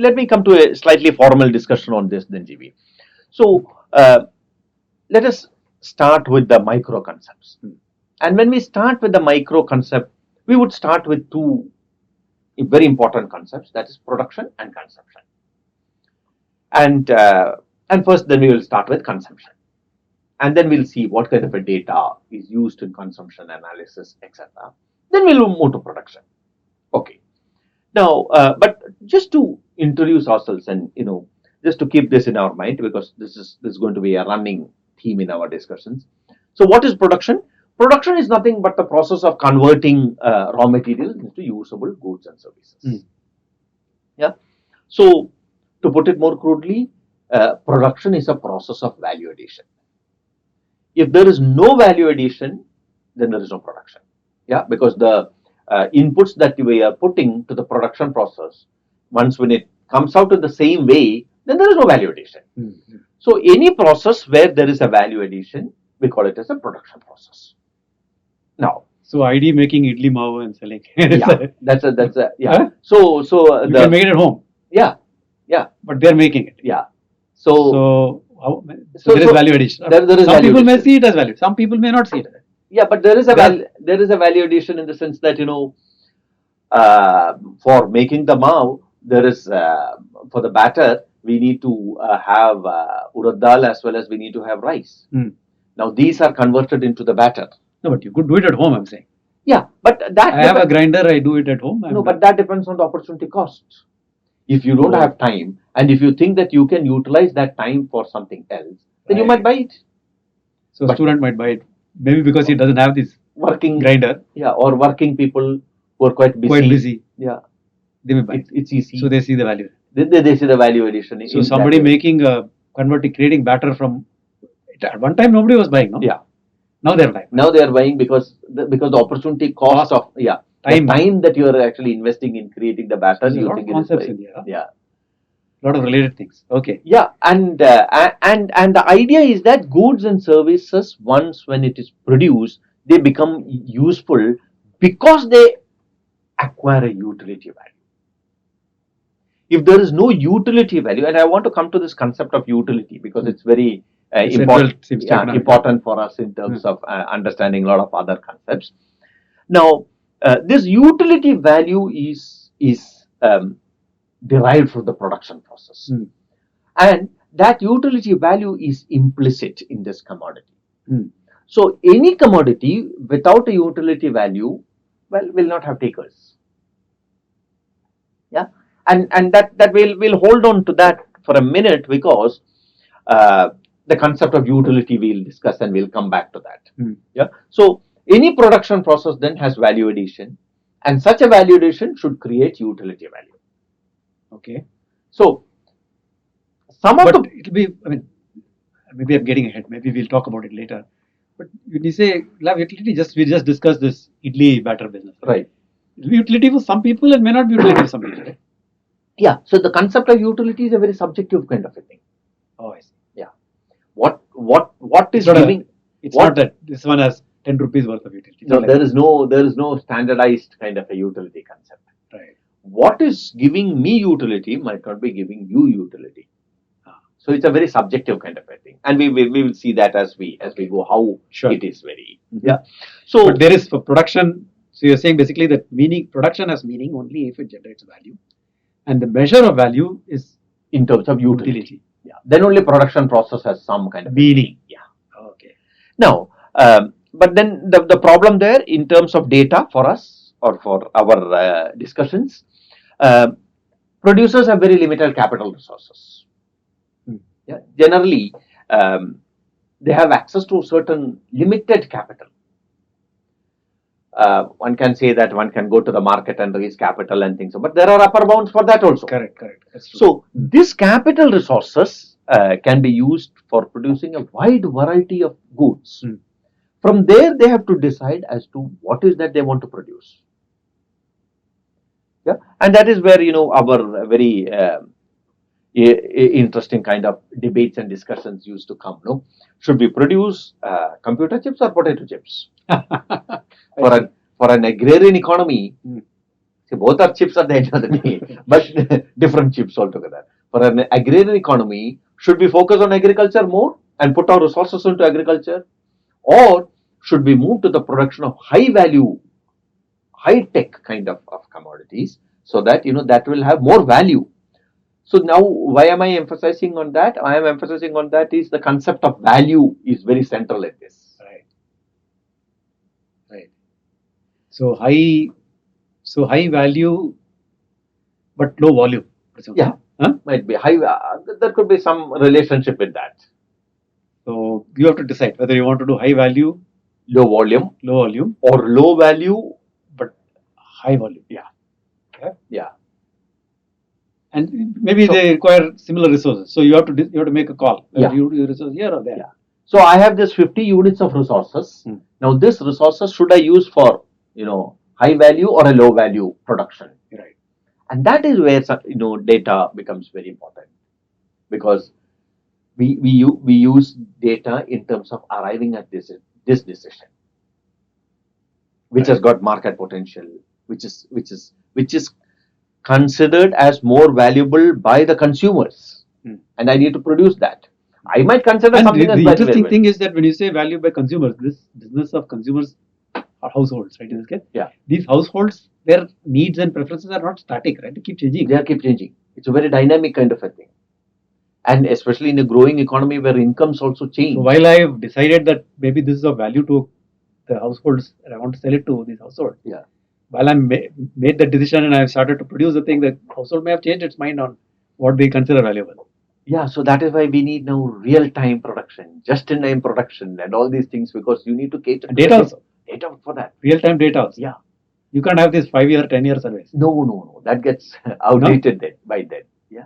let me come to a slightly formal discussion on this then, GB. So let us start with the micro concepts. And when we start with the micro concept, we would start with two very important concepts, that is production and consumption. And first then we will start with consumption. And then we'll see what kind of a data is used in consumption analysis, etc. Then we'll move to production. Okay. Now, but just to introduce ourselves and just to keep this in our mind, because this is going to be a running theme in our discussions. So, what is production? Production is nothing but the process of converting raw materials into usable goods and services. Yeah. So, to put it more crudely, production is a process of value addition. If there is no value addition, then there is no production. Yeah, because the inputs that we are putting to the production process, once when it comes out in the same way, then there is no value addition. So any process where there is a value addition, we call it as a production process. Now, so ID making idli mavu and selling. Yeah, that's a yeah. Huh? So you can make it at home. Yeah, but they're making it. Yeah. So there is value addition. There is some people addition. may see it as value. Some people may not see it. Yeah, but there is a value addition in the sense that for making the mav, there is for the batter we need to have urad dal as well as we need to have rice. Now these are converted into the batter. No, but you could do it at home, I'm saying. Yeah, but that I have a grinder, I do it at home. No, but that depends on the opportunity cost. If you don't have time and if you think that you can utilize that time for something else, then you might buy it. So a student might buy it, maybe because he doesn't have this working grinder. Yeah, or working people who are quite busy. Yeah, they may buy it. It's easy. So they see the value. They see the value addition. So somebody making creating batter from, at one time nobody was buying, no? Yeah. Now they're buying. Now they are buying because the opportunity cost of time that you are actually investing in creating the batter. There's a lot of concepts in there. Yeah. A lot of related things. Okay. Yeah, and the idea is that goods and services, once when it is produced, they become useful because they acquire a utility value. If there is no utility value, and I want to come to this concept of utility because it's very important for us in terms of understanding a lot of other concepts. Now, this utility value is derived from the production process, and that utility value is implicit in this commodity. So, any commodity without a utility value, well, will not have takers. Yeah, and that we'll hold on to that for a minute because the concept of utility we'll discuss and we'll come back to that. Yeah. So any production process then has value addition, and such a value addition should create utility value. Okay. So it'll be, I mean, maybe I'm getting ahead. Maybe we'll talk about it later. But when you say lab utility, we just discussed this idli batter business. Right. It'll be utility for some people and may not be utility for some people. Right? Yeah. So the concept of utility is a very subjective kind of a thing. Oh, I see. Yeah. What is giving? It's not that this one has 10 rupees worth of utility. No, there is no standardized kind of a utility concept. Right. What is giving me utility might not be giving you utility. So it's a very subjective kind of a thing, and we will see that as we go how it is very So but there is for production. So you're saying basically that production has meaning only if it generates value, and the measure of value is in terms of utility. Yeah. Then only production process has some kind of meaning. Yeah. Okay. Now, but then the problem there in terms of data for us or for our discussions, producers have very limited capital resources. Yeah. Generally, they have access to certain limited capital. One can say that one can go to the market and raise capital and things, but there are upper bounds for that also. Correct. That's true. So, this capital resources can be used for producing a wide variety of goods. From there, they have to decide as to what is that they want to produce. Yeah, and that is where our very interesting kind of debates and discussions used to come. No, should we produce computer chips or potato chips? For an agrarian economy, See, both are chips at the end of the day, but different chips altogether. For an agrarian economy, should we focus on agriculture more and put our resources into agriculture, or should we move to the production of high value, high tech kind of commodities, so that that will have more value. So now, why am I emphasizing on that? I am emphasizing on that is the concept of value is very central in this. Right. Right. So high value, but low volume. Yeah, might be high. There could be some relationship with that. So you have to decide whether you want to do high value, low volume, or low value, but high volume. Yeah. Okay. Yeah. And maybe they require similar resources. So you have to make a call. Yeah. You do resource here or there. Yeah. So I have this 50 units of resources. Now this resources should I use for high value or a low value production? Right. And that is where data becomes very important, because we use data in terms of arriving at this decision, which has got market potential, which is considered as more valuable by the consumers, and I need to produce that. I might consider something as the interesting thing is that when you say value by consumers, this business of consumers are households, right? In this case, yeah, these households, their needs and preferences are not static, right? They keep changing. They keep changing. It's a very dynamic kind of a thing, and especially in a growing economy where incomes also change. So while I've decided that maybe this is of value to the households and I want to sell it to these households, yeah, while I made that decision and I've started to produce the thing, the household may have changed its mind on what they consider valuable. Yeah, so that is why we need now real-time production, just-in-time production, and all these things, because you need to cater to data also. Data for that. Real-time data also. Yeah. You can't have this 5-year, 10-year surveys. No. That gets outdated by then. Yeah.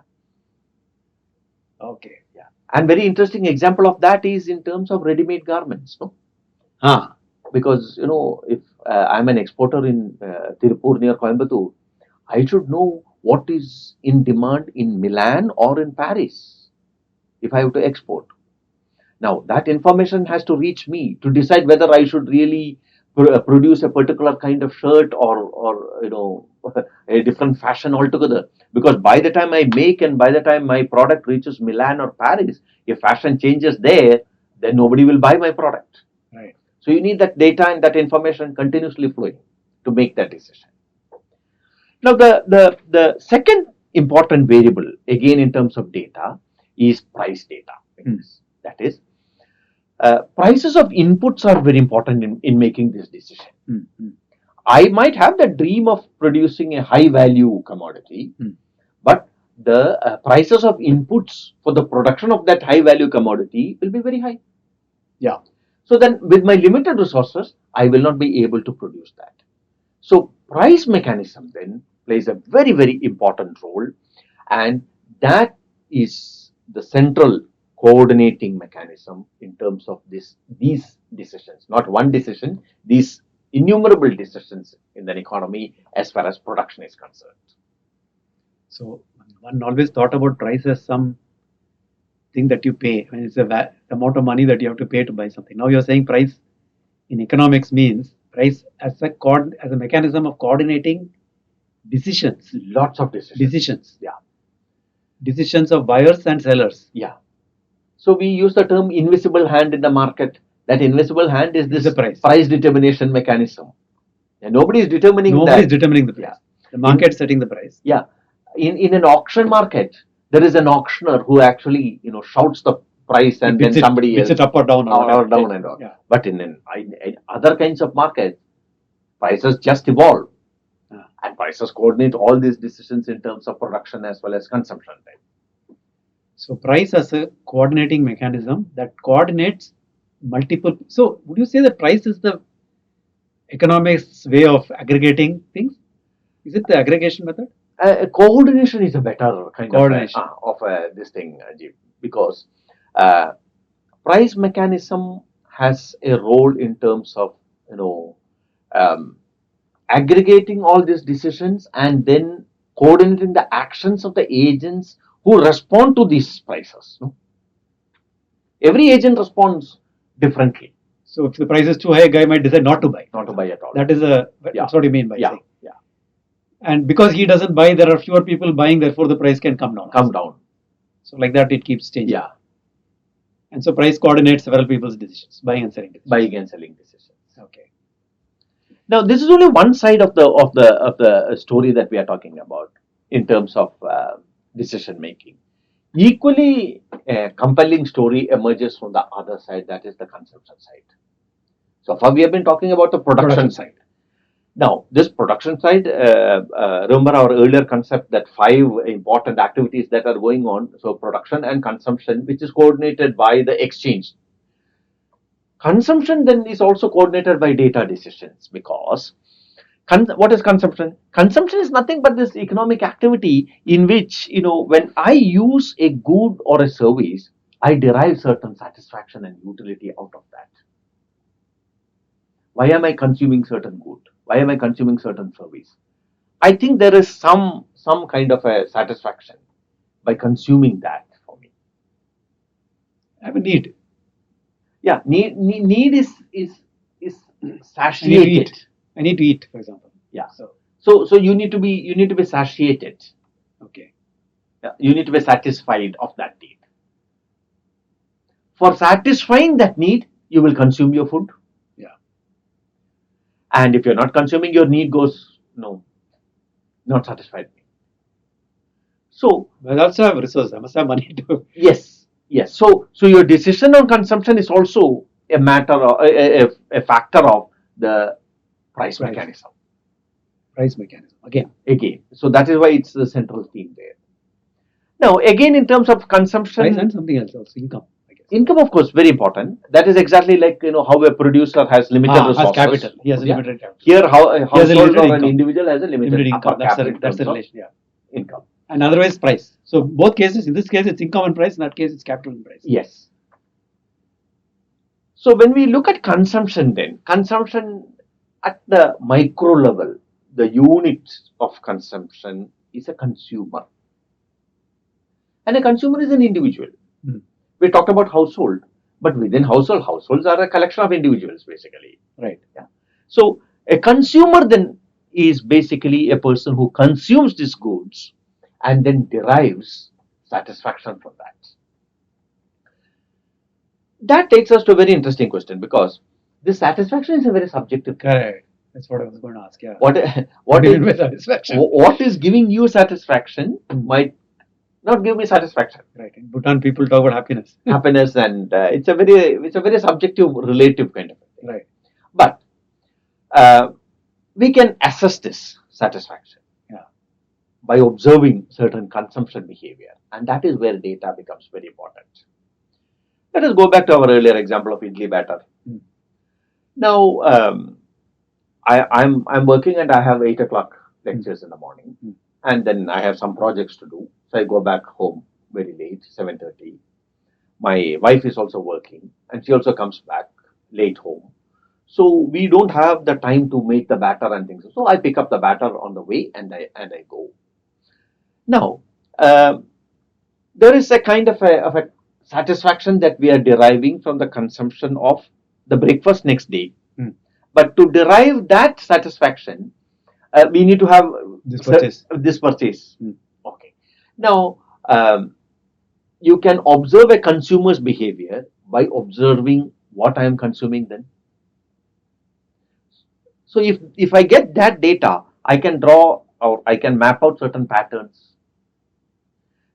Okay. Yeah. And very interesting example of that is in terms of ready-made garments. No. Because if I'm an exporter in Tirupur near Coimbatore, I should know what is in demand in Milan or in Paris if I have to export. Now that information has to reach me to decide whether I should really produce a particular kind of shirt or a different fashion altogether. Because by the time I make and by the time my product reaches Milan or Paris, if fashion changes there, then nobody will buy my product. Right. So you need that data and that information continuously flowing to make that decision. Now the second important variable again in terms of data is price data. That is, prices of inputs are very important in making this decision. I might have the dream of producing a high value commodity, but the prices of inputs for the production of that high value commodity will be very high. Yeah. So then with my limited resources, I will not be able to produce that. So price mechanism then plays a very, very important role, and that is the central coordinating mechanism in terms of these decisions. Not one decision, these innumerable decisions in the economy as far as production is concerned. So one always thought about price as some thing that you pay. I mean, it's the amount of money that you have to pay to buy something. Now you're saying price in economics means price as a mechanism of coordinating decisions. Lots of decisions. Yeah. Decisions of buyers and sellers. Yeah. So we use the term invisible hand in the market. That invisible hand is this price determination mechanism. And nobody is determining the price. Yeah. The market setting the price. Yeah. In an auction market, there is an auctioneer who actually shouts the price and then somebody else it up or down or down and all. Yeah. But in other kinds of markets, prices just evolve. And prices coordinate all these decisions in terms of production as well as consumption. So price as a coordinating mechanism that coordinates multiple. So would you say that price is the economics way of aggregating things? Is it the aggregation method? Coordination is a better kind of this thing, Ajib, because price mechanism has a role in terms of aggregating all these decisions and then coordinating the actions of the agents who respond to these prices. No? Every agent responds differently. So if the price is too high, a guy might decide not to buy. Not to buy at all. That's what you mean by saying. Yeah. And because he doesn't buy, there are fewer people buying, therefore the price can come down. Come down. So like that, it keeps changing. Yeah. And so price coordinates several people's decisions, buying and selling decisions. Buying and selling decisions. Okay. Now, this is only one side of the story that we are talking about in terms of decision making. Equally compelling story emerges from the other side, that is the consumption side. So far, we have been talking about the production side. Now, this production side, remember our earlier concept that 5 important activities that are going on. So, production and consumption, which is coordinated by the exchange. Consumption then is also coordinated by data decisions, because what is consumption? Consumption is nothing but this economic activity in which, when I use a good or a service, I derive certain satisfaction and utility out of that. Why am I consuming certain good? Why am I consuming certain service? I think there is some kind of a satisfaction by consuming that for me. I have a need. Yeah, need is I need to satiated. eat. I need to eat, for example. Yeah. So you need to be satiated. Okay. Yeah, you need to be satisfied of that need. For satisfying that need, you will consume your food. Yeah. And if you're not consuming, your need goes, no, not satisfied. So, But I also have resources. I must have money to. yes. So your decision on consumption is also a matter of a factor of the price mechanism. Price mechanism again. So that is why it's the central theme there. Now, again, in terms of consumption, price and something else also, income. I guess. Income, of course, very important. That is exactly like how a producer has limited resources. Has capital. He has limited capital. Here, a household or an income. individual has a limited income. That's the relation. Yeah. Income. And otherwise, price. So both cases. In this case, it's income and price. In that case, it's capital and price. Yes. So when we look at consumption, then consumption at the micro level, the unit of consumption is a consumer, and a consumer is an individual. We talked about household, but within households are a collection of individuals, basically. Right. Yeah. So a consumer then is basically a person who consumes these goods and then derives satisfaction from that. That takes us to a very interesting question, because this satisfaction is a very subjective thing. Correct. That's what I was going to ask. Yeah. What do you mean by satisfaction? What is giving you satisfaction might not give me satisfaction. Right. In Bhutan, people talk about happiness. Happiness, and it's a very subjective, relative kind of thing. Right. But we can assess this satisfaction by observing certain consumption behavior, and that is where data becomes very important. Let us go back to our earlier example of idli batter. Now, I'm working and I have 8 o'clock lectures in the morning, and then I have some projects to do. So I go back home very late, 7:30. My wife is also working, and she also comes back late home. So we don't have the time to make the batter and things. So I pick up the batter on the way, and I go. Now, there is a kind of a satisfaction that we are deriving from the consumption of the breakfast next day. But to derive that satisfaction, we need to have this purchase. Okay. Now, you can observe a consumer's behavior by observing what I am consuming then. So if I get that data, I can draw or I can map out certain patterns.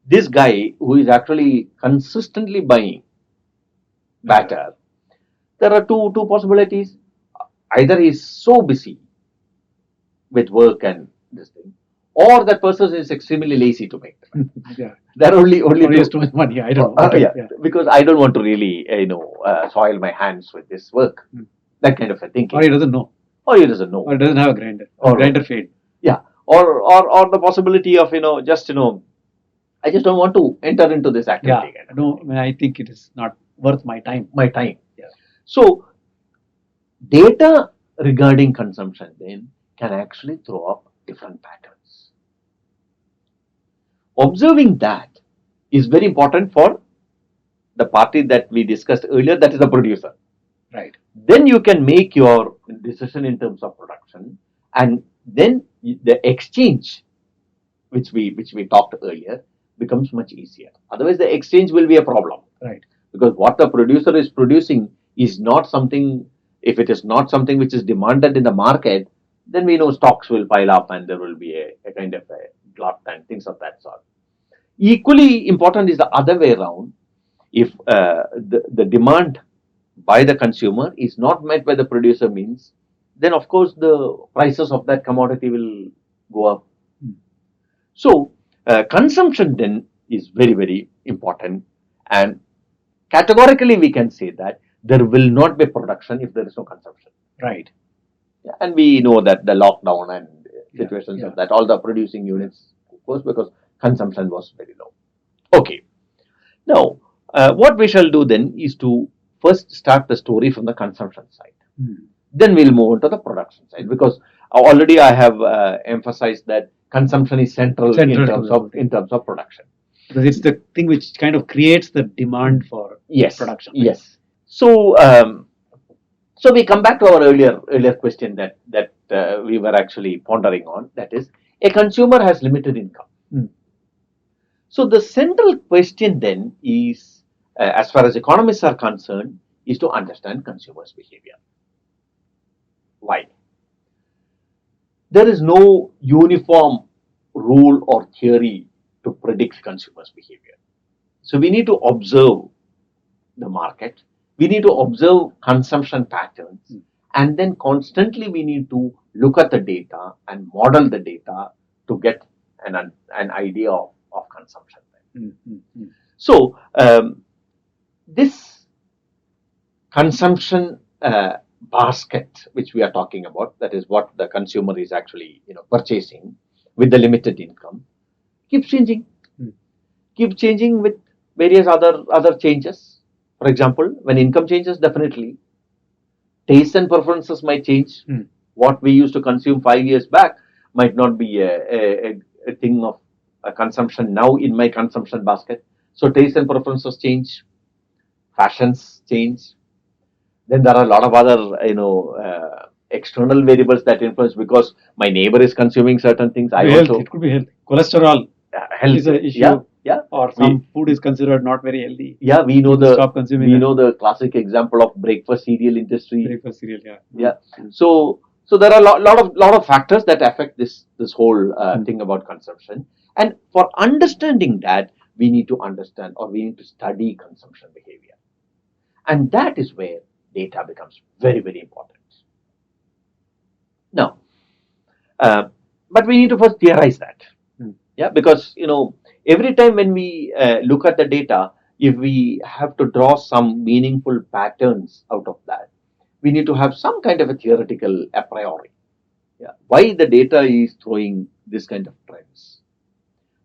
This guy who is actually consistently buying batter, there are two possibilities. Either he is so busy with work and this thing, or that person is extremely lazy to make them. There are only too much money. I don't know. Because I don't want to really soil my hands with this work. That kind of a thinking. Or he doesn't know. Or he doesn't know. Or doesn't have a grinder. Or grinder failed. Yeah. Or the possibility of I just don't want to enter into this activity. Yeah. No, I think it is not worth my time. Yeah. So data regarding consumption then can actually throw up different patterns. Observing that is very important for the party that we discussed earlier, that is the producer. Right. Then you can make your decision in terms of production, and then the exchange which we talked earlier becomes much easier. Otherwise, the exchange will be a problem. Right. Because what the producer is producing is not something. If it is not something which is demanded in the market, then we know stocks will pile up and there will be a kind of a glut and things of that sort. Equally important is the other way around. If the demand by the consumer is not met by the producer means, then of course the prices of that commodity will go up. So consumption then is very important, and categorically we can say that there will not be production if there is no consumption. Right. Yeah, and we know that the lockdown and situations Yeah. of that, all the producing units, of course, because consumption was very low. Okay. Now, what we shall do then is to first start the story from the consumption side. Then we'll move on to the production side, because already I have emphasized that consumption is central in terms of production. Because it's the thing which kind of creates the demand for production. Right? Yes. So, so we come back to our earlier question that we were actually pondering on. That is, a consumer has limited income. So the central question then is, as far as economists are concerned, is to understand consumers' behavior. Why? There is no uniform rule or theory to predict consumers' behavior. So we need to observe the market, we need to observe consumption patterns, and then constantly we need to look at the data and model the data to get an idea of consumption. So this consumption basket which we are talking about, that is what the consumer is actually purchasing with the limited income, keeps changing with various other changes. For example, when income changes, definitely tastes and preferences might change. What we used to consume 5 years back might not be a thing of consumption now in my consumption basket. So tastes and preferences change, fashions change. Then there are a lot of other external variables that influence, because my neighbor is consuming certain things. It could be health. Cholesterol is an issue. Yeah. Or some food is considered not very healthy. Yeah, we know stop consuming the classic example of breakfast cereal industry. Breakfast cereal, yeah. So there are a lot of factors that affect this whole thing about consumption. And for understanding that, we need to understand, or we need to study consumption behavior. And that is where data becomes very important. Now, but we need to first theorize that. Yeah, because every time when we look at the data, if we have to draw some meaningful patterns out of that, we need to have some kind of a theoretical a priori. Yeah, why the data is throwing this kind of trends?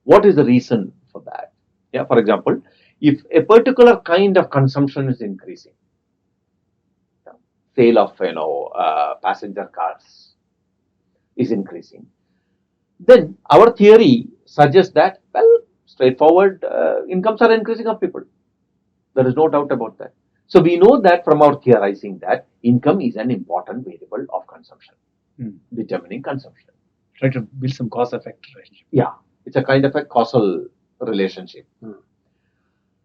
What is the reason for that? Yeah, for example, if a particular kind of consumption is increasing, sale of passenger cars is increasing, then our theory suggests that, well, straightforward, incomes are increasing of people. There is no doubt about that. So we know that from our theorizing that income is an important variable of consumption, determining consumption. Try to build some cause-effect relationship. Yeah, it's a kind of a causal relationship.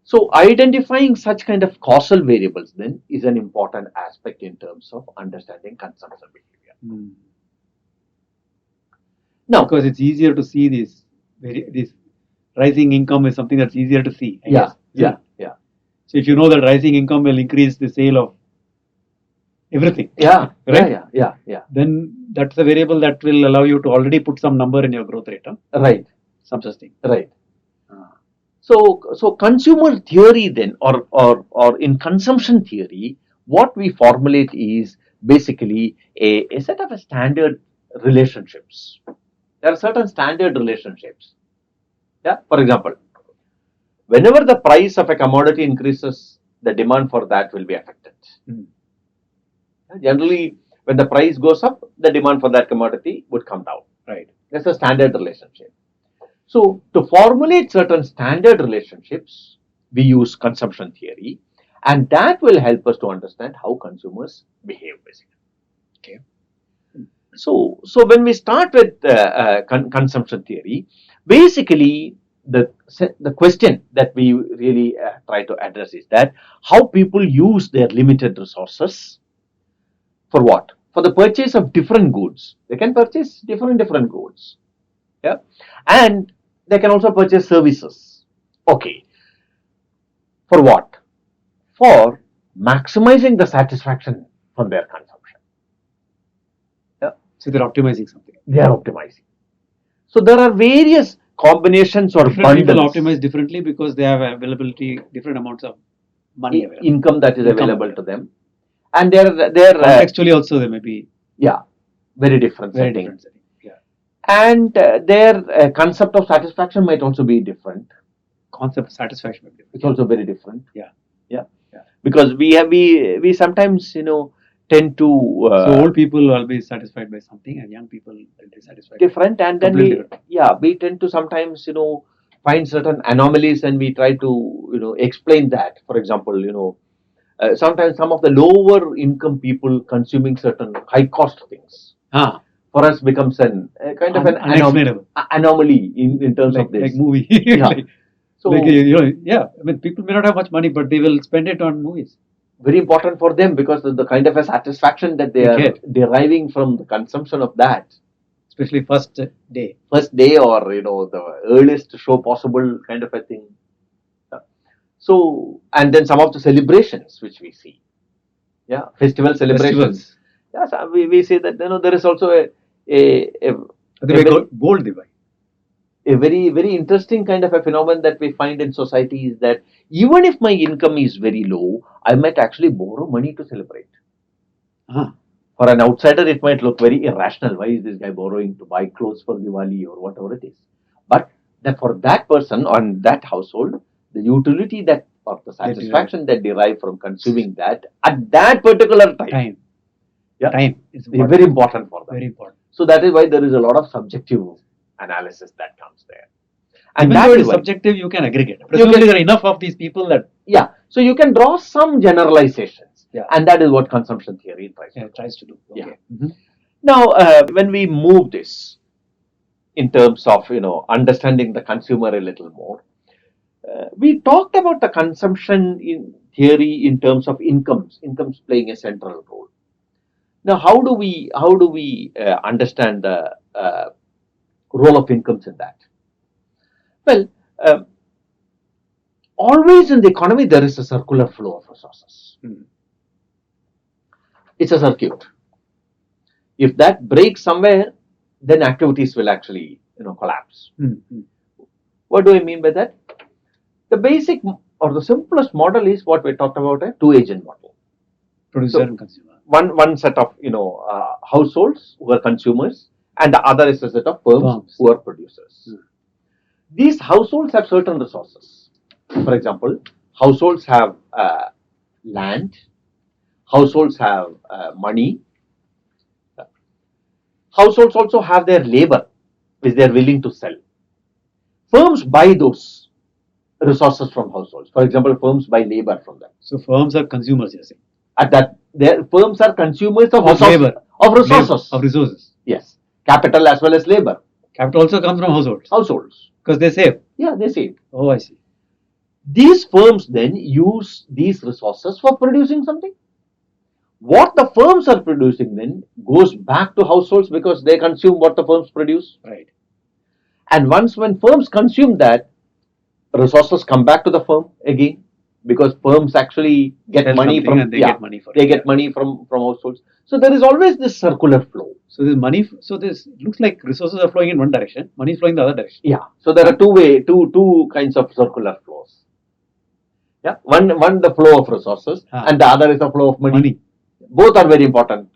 So identifying such kind of causal variables then is an important aspect in terms of understanding consumption behavior. Now, because it's easier to see this rising income is something that's easier to see. Yeah. So if you know that rising income will increase the sale of everything. Yeah. Right? Yeah. Then that's a variable that will allow you to already put some number in your growth rate. Huh? Right. Some such thing. Right. So consumer theory then, or in consumption theory, what we formulate is basically a set of standard relationships. There are certain standard relationships. Yeah. For example, whenever the price of a commodity increases, the demand for that will be affected. Generally, when the price goes up, the demand for that commodity would come down. Right. That's a standard relationship. So to formulate certain standard relationships, we use consumption theory, and that will help us to understand how consumers behave, basically. Okay. So when we start with consumption theory, basically the question that we really try to address is that how people use their limited resources for what? For the purchase of different goods. They can purchase different goods. Yeah, and they can also purchase services. Okay, for what? For maximizing the satisfaction from their consumption. Yeah, So they're optimizing something. they are optimizing. So there are various combinations or Different people bundles optimize differently because they have availability, different amounts of money available. income that is Income available available. to them, and they're Contextually also they may be yeah, very different very setting, different setting. Yeah. and their concept of satisfaction might also be different. Concept of satisfaction may be different. It's also very different. Yeah. Yeah, Yeah. because we sometimes tend to So old people will be satisfied by something, and young people will be satisfied. different, and then Completely different. we tend to sometimes find certain anomalies, and we try to explain that. For example, sometimes some of the lower income people consuming certain high cost things Ah, for us becomes an kind of an unexplainable. anomaly in terms Like of this. like movie. Yeah. Like, So like yeah. I mean, people may not have much money, but they will spend it on movies. very important for them because the kind of a satisfaction that they They are get. deriving from the consumption of that Especially first day. first day, or the earliest show possible kind of a thing. So, and then some of the celebrations which we see, yeah, festival celebrations. Festivals. Yes, we see that there is also a They buy gold. They buy. a very interesting kind of a phenomenon that we find in society is that even if my income is very low, I might actually borrow money to celebrate. Ah, For an outsider, it might look very irrational. Why is this guy borrowing to buy clothes for Diwali or whatever it is? But that for that person on that household, the utility that or the satisfaction that derive from consuming that at that particular time, yeah, time is very important for them. Very important. So that is why there is a lot of subjective analysis that comes there. And Even that though it is is why, subjective, you can aggregate. Presumably, there are enough of these people that yeah, so you can draw some generalizations, Yeah. and that is what consumption theory tries to do. Yeah. Okay. Mhm. Now, when we move this in terms of understanding the consumer a little more, we talked about the consumption in theory in terms of incomes playing a central role. Now, how do we understand the role of incomes in that? Well, um, always in the economy there is a circular flow of resources. It's a circuit. If that breaks somewhere, then activities will actually collapse. What do I mean by that? The basic or the simplest model is what we talked about, a two-agent model. Producer and consumer. One set of households who are consumers, and the other is a set of firms who are producers. These households have certain resources. For example, households have land, households have money, households also have their labor which they are willing to sell. Firms buy those resources from households. For example, firms buy labor from them. So firms are consumers, you're saying. At that, their firms are consumers of labor, of resources. Of resources. Yes, capital as well as labor. Capital also comes from households. Households. Because they save. Yeah, they save. Oh, I see. These firms then use these resources for producing something. What the firms are producing then goes back to households because they consume what the firms produce. Right. And once when firms consume that, resources come back to the firm again because firms actually get money from and they get money for they get money from households. So there is always this circular flow. So this money. So this looks like resources are flowing in one direction, money is flowing the other direction. Yeah. So there are two kinds of circular flows. Yeah. One the flow of resources, and the other is the flow of money. Both are very important.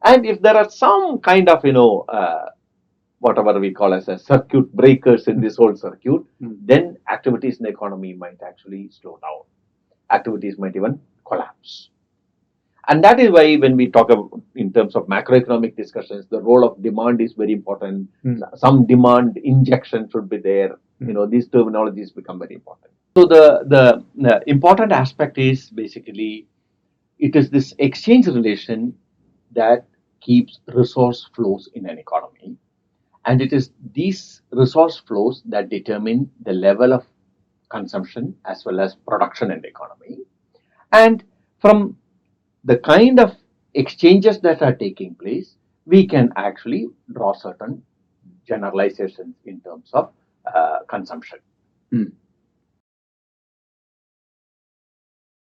And if there are some kind of whatever we call as a circuit breakers in this whole circuit, then activities in the economy might actually slow down. Activities might even collapse. And that is why when we talk about in terms of macroeconomic discussions, the role of demand is very important. Some demand injection should be there. These terminologies become very important. So the important aspect is basically it is this exchange relation that keeps resource flows in an economy. And it is these resource flows that determine the level of consumption as well as production in the economy. And from the kind of exchanges that are taking place, we can actually draw certain generalizations in terms of consumption.